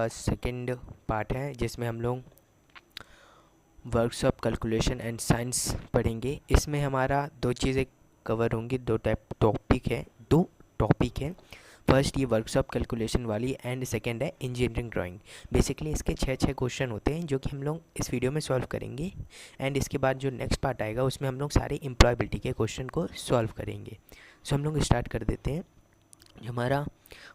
Second part है जिसमें हम लोग works of calculation and science पढ़ेंगे। इसमें हमारा दो चीज़ें कवर होंगी, दो टॉपिक है। फर्स्ट ये वर्क्स ऑफ कैलकुलेशन वाली एंड सेकंड है इंजीनियरिंग ड्राइंग। बेसिकली इसके छः क्वेश्चन होते हैं जो कि हम लोग इस वीडियो में सॉल्व करेंगे। एंड इसके बाद जो नेक्स्ट पार्ट आएगा उसमें हम लोग सारे एम्प्लॉयबिलिटी के क्वेश्चन को सॉल्व करेंगे। सो हम लोग स्टार्ट कर देते हैं। हमारा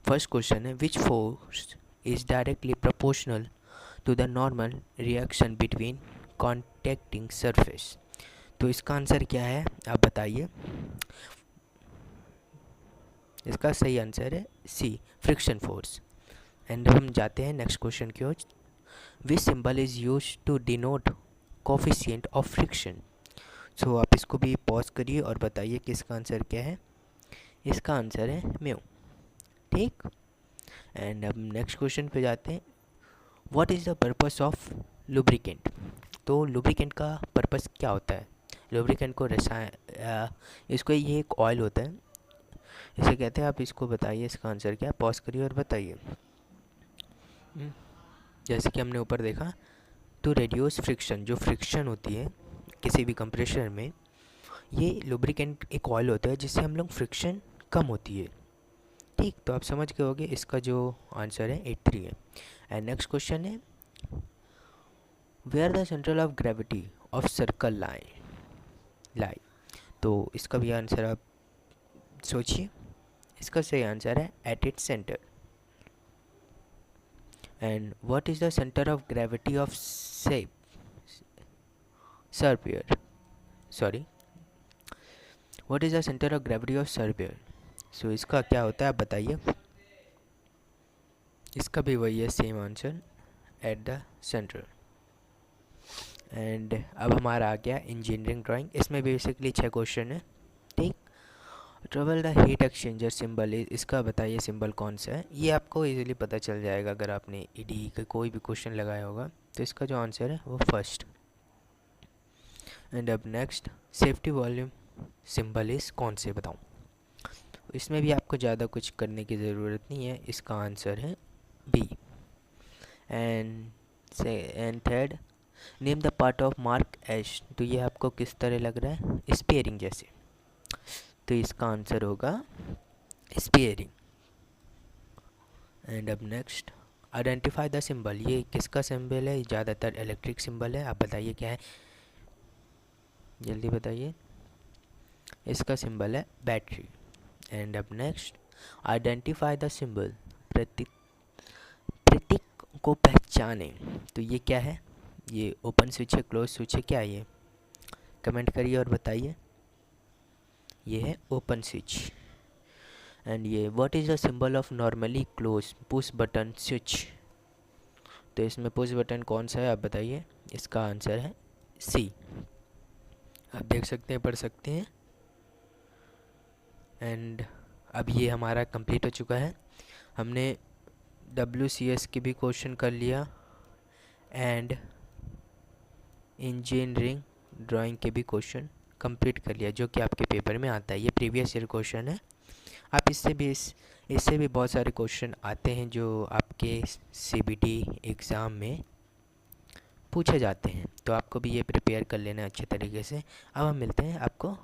फर्स्ट क्वेश्चन है, which force is directly proportional to the normal reaction between contacting surface. तो इसका आंसर क्या है आप बताइए। इसका सही आंसर है सी, फ्रिक्शन फोर्स। एंड हम जाते हैं नेक्स्ट क्वेश्चन की ओर। Which symbol is use to denote coefficient of friction. So आप इसको भी पॉज करिए और बताइए कि इसका आंसर क्या है। इसका आंसर है म्यू। ठीक। एंड अब नेक्स्ट क्वेश्चन पे जाते हैं। What is the purpose of lubricant. तो लुब्रिकेंट का पर्पस क्या होता है। लुब्रिकेंट को इसको ये एक ऑयल होता है, इसे कहते हैं। आप इसको बताइए इसका आंसर क्या है, पॉज करिए और बताइए। जैसे कि हमने ऊपर देखा, टू रेड्यूस फ्रिक्शन, जो फ्रिक्शन होती है किसी भी कंप्रेसर में, ये लुब्रिकेंट एक ऑयल होता है जिससे हम लोग फ्रिक्शन कम होती है। ठीक, तो आप समझ गए होंगे इसका जो आंसर है 83 है। एंड नेक्स्ट क्वेश्चन है, where the centre of gravity of circle lie. तो इसका भी आंसर आप सोचिए। इसका सही आंसर है at its centre. And what is the centre of gravity of sphere, sorry, what is the centre of gravity of sphere. So इसका क्या होता है आप बताइए। इसका भी वही है, same answer, at the centre. And अब हमारा आ गया इंजीनियरिंग ड्राइंग। इसमें बेसिकली 6 क्वेश्चन है। ठीक। Travel the heat exchanger symbol, इसका बताइए सिंबल कौन सा है। ये आपको इजीली पता चल जाएगा अगर आपने ईडी का कोई भी क्वेश्चन लगाया होगा। तो इसका जो आंसर है वो फर्स्ट। एंड अब नेक्स्ट, सेफ्टी वॉल्यूम सिंबल इस कौन से बताऊँ। इसमें भी आपको ज़्यादा कुछ करने की ज़रूरत नहीं है, इसका आंसर है B. And third, name the part of mark ash. तो ये आपको किस तरह लग रहा है, स्पेयरिंग जैसे। तो इसका आंसर होगा स्पेयरिंग। एंड अब नेक्स्ट, आइडेंटिफाई द सिंबल। ये किसका सिंबल है, ज़्यादातर इलेक्ट्रिक सिंबल है। आप बताइए क्या है, जल्दी बताइए। इसका सिंबल है बैटरी। एंड अब नेक्स्ट, आइडेंटिफाई द सिंबल, प्रतीक को पहचाने। तो ये क्या है, ये ओपन स्विच है, क्लोज स्विच है, क्या है ये, कमेंट करिए और बताइए। ये है ओपन स्विच। एंड ये what is the symbol of normally close push button switch. तो इसमें पुश बटन कौन सा है आप बताइए। इसका आंसर है सी। आप देख सकते हैं, पढ़ सकते हैं। एंड अब ये हमारा कंप्लीट हो चुका है। हमने WCS के भी क्वेश्चन कर लिया एंड इंजीनियरिंग ड्राइंग के भी क्वेश्चन कंप्लीट कर लिया, जो कि आपके पेपर में आता है। ये प्रीवियस ईयर क्वेश्चन है। आप इससे भी बहुत सारे क्वेश्चन आते हैं जो आपके CBT एग्ज़ाम में पूछे जाते हैं। तो आपको भी ये प्रिपेयर कर लेना अच्छे तरीके से। अब हम मिलते हैं आपको